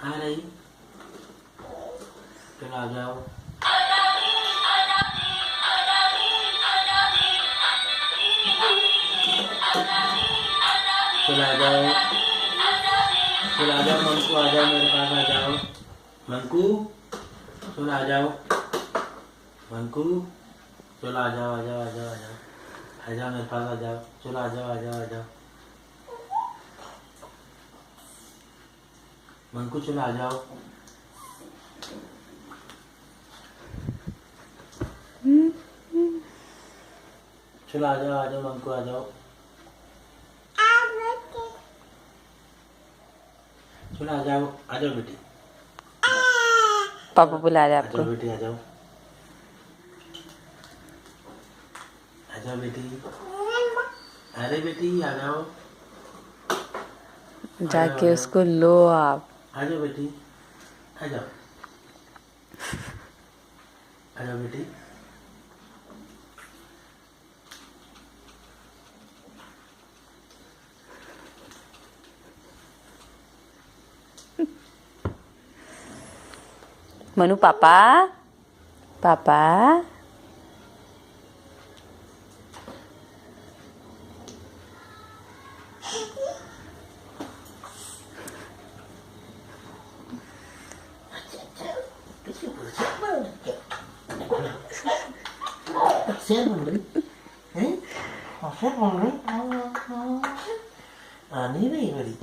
आ रही, चलो आ जाओ। चलो आ जाओ, चलो आ जाओ मंकू, आ जाओ मेरे पास, आ जाओ मंकू, चलो आ जाओ मंकू, चलो आ जाओ, आ जाओ, आ जाओ, आ जाओ, आ जाओ मेरे पास, आ जाओ, चलो आ जाओ, आ जाओ, आ जाओ मंकू, चलो आ जाओ। चलो आ जाओ मंकू, आ जाओ, चलो आ जाओ बेटी, पापा बुला रहे आ आपको। जाओ बेटी, आ जाओ, आ जाओ बेटी, अरे बेटी आ जाओ, आ जाओ, आ जाके जाओ, उसको लो आप। आ जाओ बेटी, आ जाओ, आ जाओ बेटी। मनु पापा, पापा। Sếp bông đi, hả? Sếp bông đi, ní này mà đi.